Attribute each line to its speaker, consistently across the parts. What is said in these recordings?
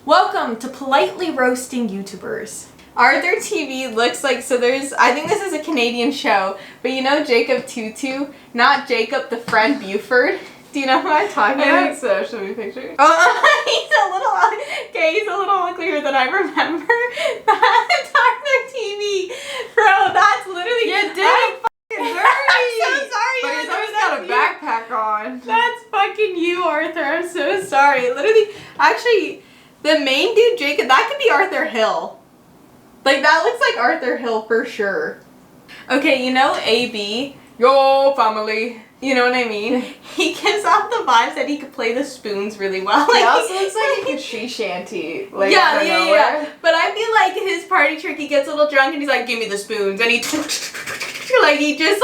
Speaker 1: Welcome to Politely Roasting YouTubers. ArthurTV looks like, I think this is a Canadian show, but you know Jacob Tutu? Not Jacob the friend Buford. Do you know who I'm talking about?
Speaker 2: I think so. Show me a picture.
Speaker 1: Oh, he's a little uglier than I remember. That's ArthurTV. Bro, that's literally...
Speaker 2: You did it fucking dirty.
Speaker 1: I'm so sorry.
Speaker 2: But he's always got a backpack on.
Speaker 1: That's fucking you, Arthur. I'm so sorry. Literally, actually... The main dude, Jacob, that could be Arthur Hill. Like, that looks like Arthur Hill for sure. Okay, you know AB? Yo, family. You know what I mean? He gives off the vibes that he could play the spoons really well.
Speaker 2: He also looks like he could sea shanty. Like,
Speaker 1: yeah. But I feel like his party trick, he gets a little drunk and he's like, give me the spoons. And he like, he just...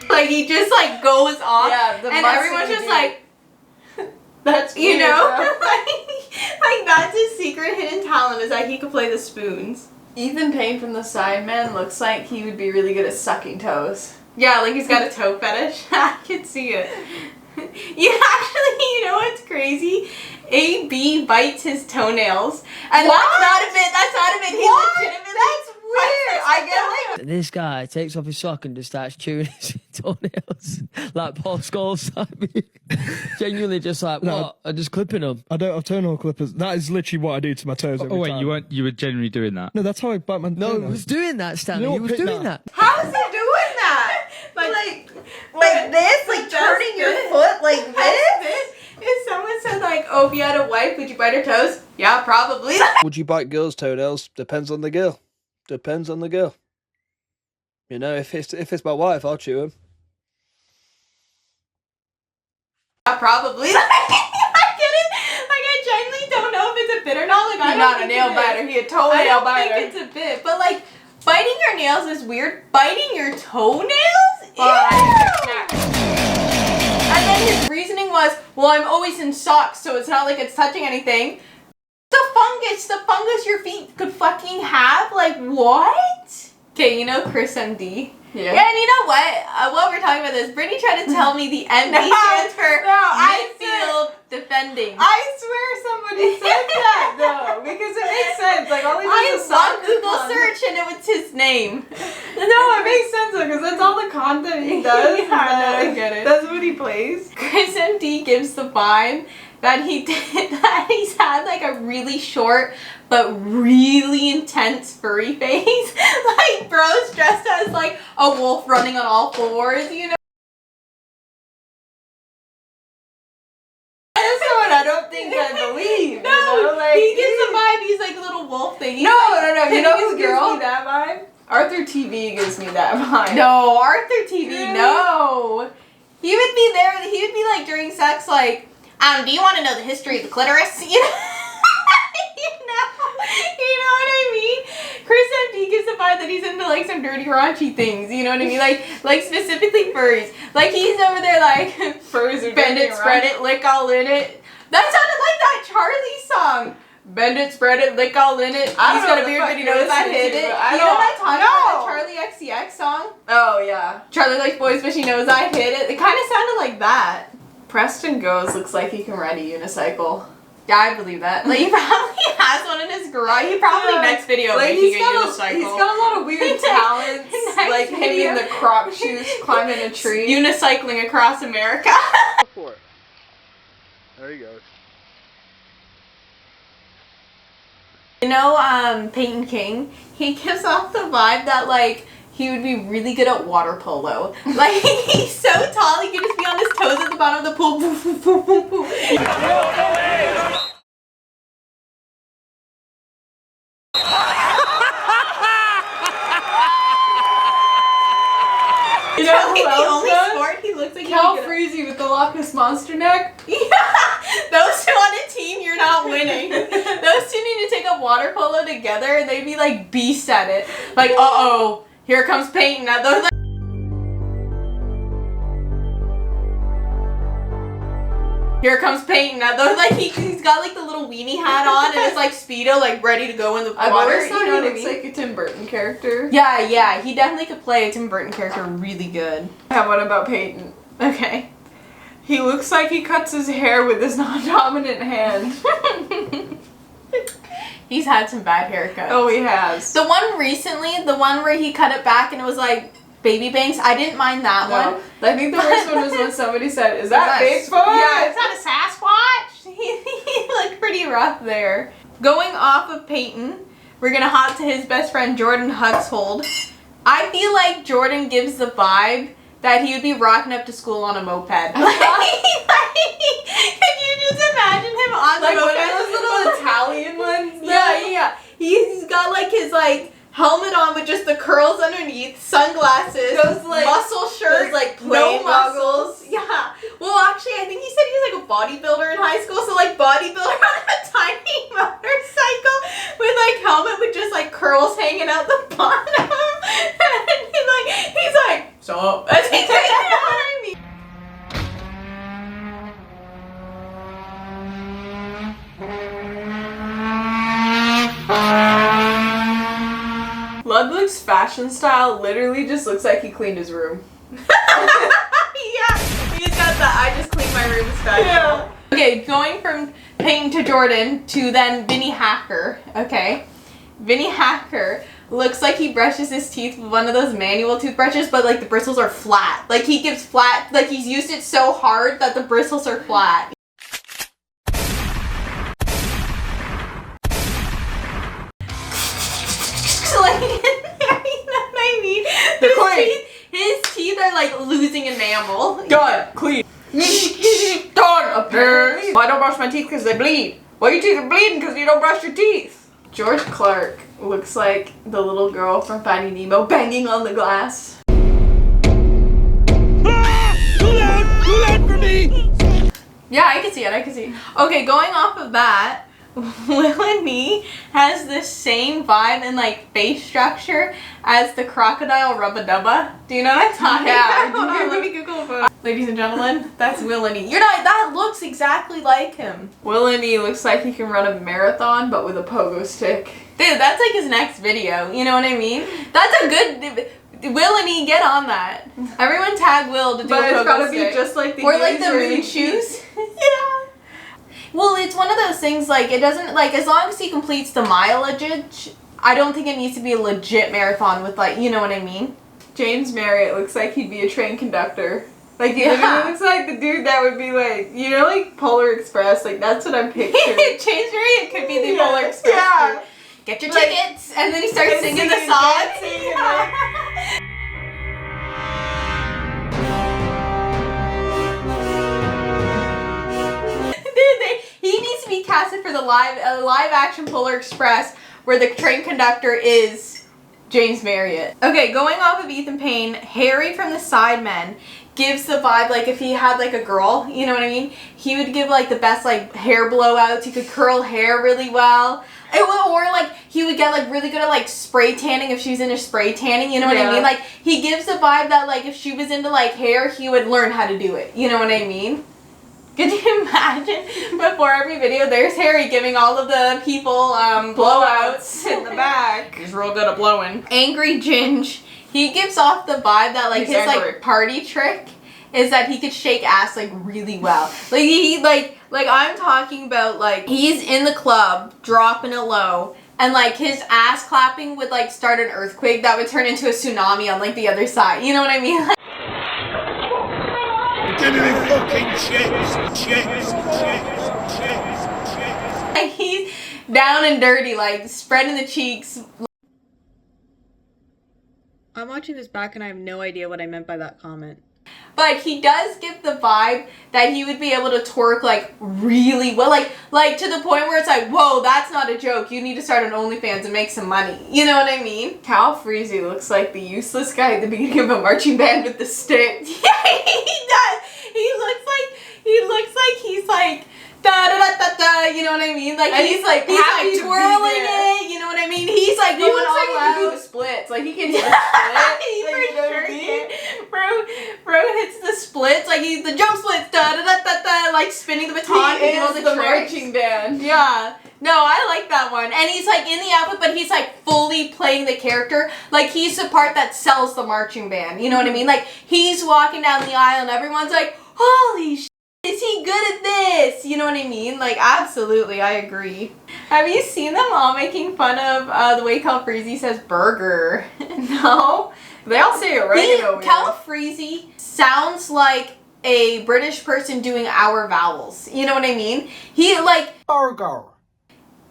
Speaker 1: Like, he just, like, goes off.
Speaker 2: Yeah,
Speaker 1: and everyone's just like,
Speaker 2: that's weird,
Speaker 1: you know? like, that's his secret hidden talent, is that he could play the spoons.
Speaker 2: Ethan Payne from the Sidemen looks like he would be really good at sucking toes.
Speaker 1: Yeah, like he's got a toe fetish. I can see it. You know what's crazy? AB bites his toenails. And
Speaker 2: what?
Speaker 1: That's not a bit. He legitimately...
Speaker 2: That's weird. I get like...
Speaker 3: This guy takes off his sock and just starts chewing his toenails like Paul Scholes. Genuinely just like,
Speaker 4: No,
Speaker 3: what? I'm just clipping them.
Speaker 4: I don't have toenail clippers. That is literally what I do to my toes every time.
Speaker 5: You were genuinely doing that?
Speaker 4: No, that's how I bite my
Speaker 3: No,
Speaker 4: toenails.
Speaker 3: he was doing that, Stanley.
Speaker 4: You know
Speaker 3: He was
Speaker 4: what,
Speaker 3: doing that.
Speaker 2: How is he doing that? like this? Like
Speaker 1: just
Speaker 2: turning your
Speaker 1: this.
Speaker 2: foot like this?
Speaker 1: If someone said like, oh, if you had a wife, would you bite her toes? Yeah, probably.
Speaker 4: Would you bite girls' toenails? Depends on the girl. Depends on the girl. You know, if it's my wife, I'll chew him.
Speaker 1: Yeah, probably. I get it. Like, I genuinely don't know if it's a bit or not. Like,
Speaker 2: He's not a nail biter. He a toenail biter.
Speaker 1: I don't think it's a bit. But like, biting your nails is weird. Biting your toenails? Ew! And then his reasoning was, well, I'm always in socks, so it's not like it's touching anything. The fungus your feet could fucking have? Like, what? Okay, you know ChrisMD?
Speaker 2: Yeah.
Speaker 1: Yeah, and you know what? While we're talking about this, Brittany tried to tell me the MD stands for midfield defending.
Speaker 2: I swear somebody said that though, because it makes sense. Like all he does is
Speaker 1: I Google search and it was his name.
Speaker 2: No, it makes sense though, because that's all the content he does.
Speaker 1: Yeah, I get it.
Speaker 2: That's what he plays.
Speaker 1: ChrisMD gives the vibe that he's had like a really short but really intense furry face. Like, bro's dressed as like a wolf running on all fours, you know?
Speaker 2: That's what I don't think I believe.
Speaker 1: No,
Speaker 2: you know? Like,
Speaker 1: he gives the vibe he's like a little wolf thing. He's
Speaker 2: No. You know
Speaker 1: his
Speaker 2: who gives me that vibe? ArthurTV gives me that vibe.
Speaker 1: No, ArthurTV,
Speaker 2: Really?
Speaker 1: no. He would be there, he would be like during sex like, do you want to know the history of the clitoris? You know what I mean? ChrisMD gives the vibe that he's into like some dirty raunchy things, you know what I mean? Like specifically furs. Like he's over there like,
Speaker 2: Furs are
Speaker 1: bend it,
Speaker 2: dirty
Speaker 1: spread it, lick all in it. That sounded like that Charlie song. Bend it, spread it, lick all in it. He's got a beard, but he knows I hit it. You know what I'm talking about? That Charlie XCX song?
Speaker 2: Oh yeah.
Speaker 1: Charlie likes boys, but she knows I hit it. It kind of sounded like that.
Speaker 2: Preston Goes looks like he can ride a unicycle.
Speaker 1: Yeah, I believe that. Like, he probably has one in his garage. He probably next video
Speaker 2: like
Speaker 1: making a unicycle.
Speaker 2: He's got a lot of weird talents, like hitting in the crop shoes, climbing a tree.
Speaker 1: Unicycling across America.
Speaker 4: For it. There you go.
Speaker 1: You know, Payton King, he gives off the vibe that, like, he would be really good at water polo. Like, he's so tall, he could just be on his toes at the bottom of the pool. Poof, poof, poof, poof, poof.
Speaker 2: You know who
Speaker 1: the
Speaker 2: else
Speaker 1: only
Speaker 2: does?
Speaker 1: sport he looks like
Speaker 2: Calfreezy with the Loch Ness Monster neck.
Speaker 1: Yeah, those two on a team, you're not winning. Those two need to take up water polo together and they'd be like beasts at it. Like, uh-oh, here comes Payton. Those, like, here comes Payton. Those, like, he's got like the little weenie hat on and it's like Speedo, like ready to go in the water.
Speaker 2: I've always thought
Speaker 1: you know
Speaker 2: he
Speaker 1: what I
Speaker 2: looks
Speaker 1: mean?
Speaker 2: like a Tim Burton character.
Speaker 1: Yeah, he definitely could play a Tim Burton character really good.
Speaker 2: Yeah, what about Payton?
Speaker 1: Okay.
Speaker 2: He looks like he cuts his hair with his non-dominant hand.
Speaker 1: He's had some bad haircuts.
Speaker 2: Oh, he has.
Speaker 1: The one recently, the one where he cut it back and it was like baby bangs, I didn't mind that one.
Speaker 2: I think the worst one was when somebody said, "Is that Bigfoot?"
Speaker 1: Yeah, is that a Sasquatch? He looked pretty rough there. Going off of Payton, we're gonna hop to his best friend Jordan Huxhold. I feel like Jordan gives the vibe that he would be rocking up to school on a moped. Can you just imagine him on the moped?
Speaker 2: One of those little Italian ones?
Speaker 1: Yeah. He's got like his like helmet on with just the curls underneath, sunglasses,
Speaker 2: those like
Speaker 1: muscle shirt,
Speaker 2: those, like,
Speaker 1: no
Speaker 2: plain
Speaker 1: muscles. Yeah. Well, actually, I think he said he was like a bodybuilder in high school, so like bodybuilder on a tiny motorcycle with like helmet with just like curls hanging out the bottom. And he's like, so that's exactly what I mean.
Speaker 2: Ludwig's fashion style literally just looks like he cleaned his room.
Speaker 1: Yeah, he's got the I just cleaned my room style.
Speaker 2: Yeah.
Speaker 1: Okay, going from Payton to Jordan to then Vinnie Hacker, okay? Vinnie Hacker looks like he brushes his teeth with one of those manual toothbrushes, but like the bristles are flat. Like he gives flat, like he's used it so hard that the bristles are flat. Like, you know what I mean? His teeth are like losing enamel.
Speaker 2: Done. Clean. Done. Up there. Well, I don't brush my teeth because they bleed. Well, your teeth are bleeding because you don't brush your teeth. George Clarke looks like the little girl from Finding Nemo banging on the glass.
Speaker 3: Too loud for me!
Speaker 1: Yeah, I can see it. Okay, going off of that, Willne has the same vibe and like face structure as the crocodile Rubba Dubba. Do you know what I'm talking about? Hold on, let me Google a photo. Ladies and gentlemen, that's Willne. That looks exactly like him.
Speaker 2: Willne looks like he can run a marathon, but with a pogo stick.
Speaker 1: Dude, that's like his next video. You know what I mean? That's a good... Willne, get on that. Everyone tag Will to do a pogo stick.
Speaker 2: But it's gotta be just like the
Speaker 1: or like the moon shoes. Yeah. Well, it's one of those things, like, it doesn't, like, as long as he completes the mileage, I don't think it needs to be a legit marathon with, like, you know what I mean?
Speaker 2: James Marriott looks like he'd be a train conductor. Like, he literally looks like the dude that would be, like, you know, like, Polar Express. Like, that's what I'm picturing.
Speaker 1: James Marriott could be the Polar Express.
Speaker 2: Yeah.
Speaker 1: Get your tickets, and then he starts singing the song. He needs to be casted for the live action Polar Express where the train conductor is James Marriott. Okay, going off of Ethan Payne, Harry from the Sidemen gives the vibe like if he had like a girl, you know what I mean? He would give like the best like hair blowouts. He could curl hair really well. Or like he would get like really good at like spray tanning if she was into spray tanning, you know what I mean? Like he gives the vibe that like if she was into like hair, he would learn how to do it. You know what I mean? Could you imagine before every video there's Harry giving all of the people blowouts in the back.
Speaker 2: He's real good at blowing.
Speaker 1: Angry Ginge. He gives off the vibe that like
Speaker 2: He's
Speaker 1: his
Speaker 2: angry.
Speaker 1: like party trick is that he could shake ass like really well. Like he like I'm talking about like he's in the club dropping it low and like his ass clapping would like start an earthquake that would turn into a tsunami on like the other side. You know what I mean? Like,
Speaker 3: Give me fucking chips.
Speaker 1: like he's down and dirty, like spreading the cheeks. I'm watching this back and I have no idea what I meant by that comment. But he does give the vibe that he would be able to twerk like really well, like to the point where it's like, whoa, that's not a joke. You need to start an OnlyFans and make some money. You know what I mean?
Speaker 2: Calfreezy looks like the useless guy at the beginning of a marching band with the stick.
Speaker 1: Yeah, he does. He looks like he's like da da da da da. You know what I mean? Like
Speaker 2: And
Speaker 1: he's
Speaker 2: happy to be
Speaker 1: twirling
Speaker 2: there.
Speaker 1: it. You know what I mean? He's like
Speaker 2: He
Speaker 1: going
Speaker 2: looks like
Speaker 1: all
Speaker 2: he can do
Speaker 1: out.
Speaker 2: the splits. Like he can do the splits.
Speaker 1: He
Speaker 2: Like,
Speaker 1: for
Speaker 2: you know what I
Speaker 1: sure
Speaker 2: mean?
Speaker 1: can. Bro hits the splits, like he's the jump splits, da da da da da, like spinning the baton,
Speaker 2: He
Speaker 1: doing all
Speaker 2: is
Speaker 1: the
Speaker 2: the
Speaker 1: tricks.
Speaker 2: marching band.
Speaker 1: Yeah. No, I like that one. And he's like in the outfit, but he's like fully playing the character. Like he's the part that sells the marching band. You know what I mean? Like he's walking down the aisle and everyone's like, holy shit. is he good at this? You know what I mean? Like, absolutely, I agree. Have you seen them all making fun of the way Calfreezy says burger?
Speaker 2: No. They all say oregano.
Speaker 1: Calfreezy sounds like a British person doing our vowels. You know what I mean? He, like...
Speaker 4: Burger.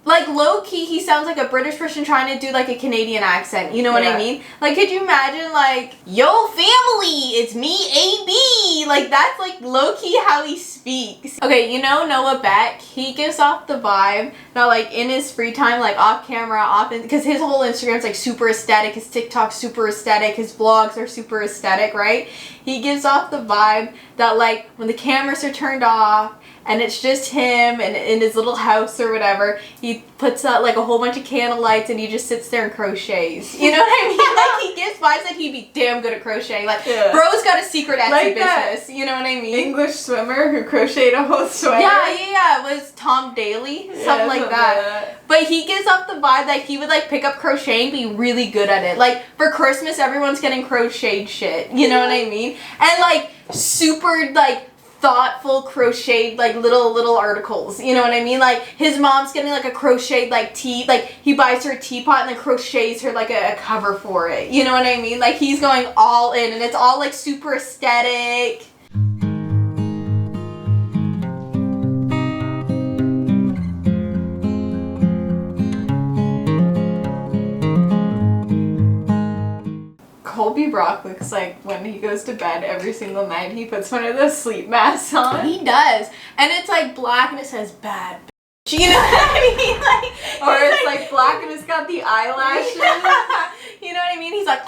Speaker 1: Like, low-key, he sounds like a British person trying to do, like, a Canadian accent. You know what I mean? Like, could you imagine, like, yo, family, it's me, AB. Like, that's, like, low-key how he speaks. Okay, you know Noah Beck? He gives off the vibe that, like, in his free time, like, off-camera, often, because his whole Instagram's, like, super aesthetic. His TikTok's super aesthetic. His vlogs are super aesthetic, right? He gives off the vibe that, like, when the cameras are turned off, and it's just him and in his little house or whatever, he puts out like a whole bunch of candle lights and he just sits there and crochets. You know what I mean? Like, he gives vibes that he'd be damn good at crocheting. Like, bro's got a secret Etsy
Speaker 2: like
Speaker 1: business. You know what I mean?
Speaker 2: English swimmer who crocheted a whole sweater.
Speaker 1: Yeah. It was Tom Daly, something like that. But he gives up the vibe that he would like pick up crocheting, be really good at it. Like, for Christmas, everyone's getting crocheted shit. You know what I mean? And like super like thoughtful crocheted like little articles, you know what I mean? Like, his mom's getting like a crocheted like tea, like he buys her a teapot and then crochets her like a cover for it, you know what I mean? Like, he's going all in and it's all like super aesthetic.
Speaker 2: Colby Brock looks like when he goes to bed every single night, he puts one of those sleep masks on.
Speaker 1: He does. And it's like black and it says bad bitch. You know what I mean? Like,
Speaker 2: or it's like black and it's got the eyelashes.
Speaker 1: You know what I mean? He's like,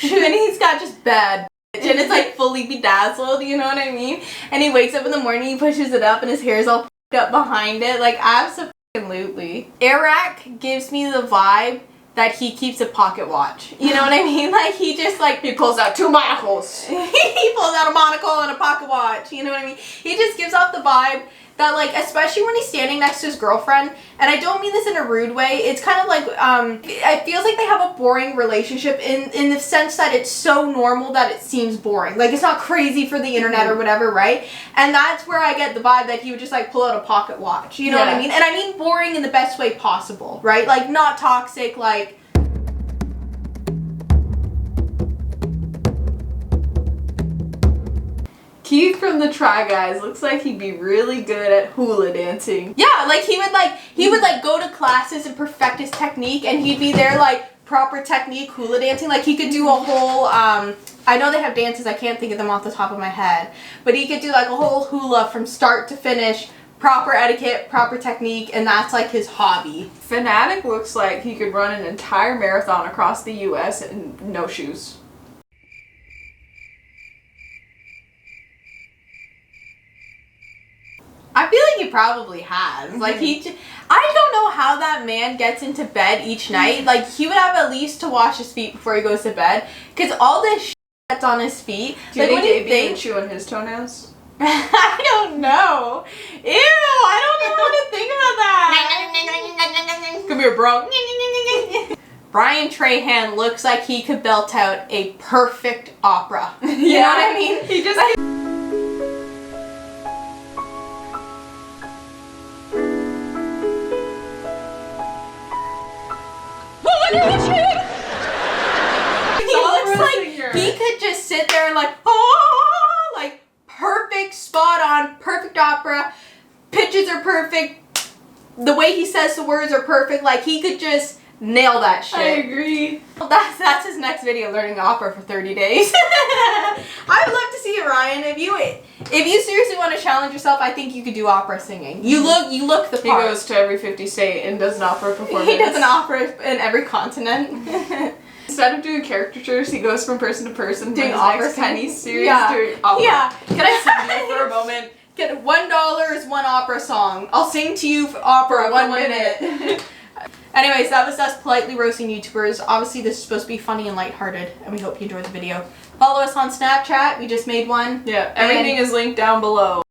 Speaker 1: and he's got just bad bitch. And it's like fully bedazzled, you know what I mean? And he wakes up in the morning, he pushes it up and his hair's all up behind it. Like, absolutely. Airrack gives me the vibe that he keeps a pocket watch. You know what I mean? Like, he just like...
Speaker 2: He pulls out 2 monocles.
Speaker 1: He pulls out a monocle and a pocket watch. You know what I mean? He just gives off the vibe that, like, especially when he's standing next to his girlfriend, and I don't mean this in a rude way, it's kind of like, it feels like they have a boring relationship in the sense that it's so normal that it seems boring. Like, it's not crazy for the internet or whatever, right? And that's where I get the vibe that he would just, like, pull out a pocket watch. You know what I mean? And I mean boring in the best way possible, right? Like, not toxic, like...
Speaker 2: Keith from the TryGuys looks like he'd be really good at hula dancing.
Speaker 1: Yeah, like he would go to classes and perfect his technique, and he'd be there like proper technique hula dancing. Like, he could do a whole I know they have dances, I can't think of them off the top of my head, but he could do like a whole hula from start to finish, proper etiquette, proper technique, and that's like his hobby.
Speaker 2: Finatic looks like he could run an entire marathon across the US in no shoes.
Speaker 1: I feel like he probably has. Like, I don't know how that man gets into bed each night. Like, he would have at least to wash his feet before he goes to bed, because all this shit that's on his feet.
Speaker 2: Do you think AB would chew on his toenails?
Speaker 1: I don't know. Ew, I don't even want to think about that.
Speaker 2: Come here, bro.
Speaker 1: Brian Trahan looks like he could belt out a perfect opera. You know what I mean?
Speaker 2: He just...
Speaker 1: He could just sit there and like, oh, like perfect, spot on, perfect opera, pitches are perfect, the way he says the words are perfect, like he could just nail that shit.
Speaker 2: I agree.
Speaker 1: That's his next video, learning opera for 30 days. I would love to see it, Ryan. If you seriously want to challenge yourself, I think you could do opera singing. You look the part.
Speaker 2: He goes to every 50 state and does an opera performance.
Speaker 1: He does an opera in every continent.
Speaker 2: Instead of doing caricatures, he goes from person to person
Speaker 1: doing
Speaker 2: opera Kenny series.
Speaker 1: Doing opera. Yeah.
Speaker 2: Can I sing you for a moment?
Speaker 1: Get $1 is one opera song. I'll sing to you for opera 1 minute. Anyways, that was us politely roasting YouTubers. Obviously, this is supposed to be funny and lighthearted, and we hope you enjoyed the video. Follow us on Snapchat. We just made one.
Speaker 2: Yeah, everything is linked down below.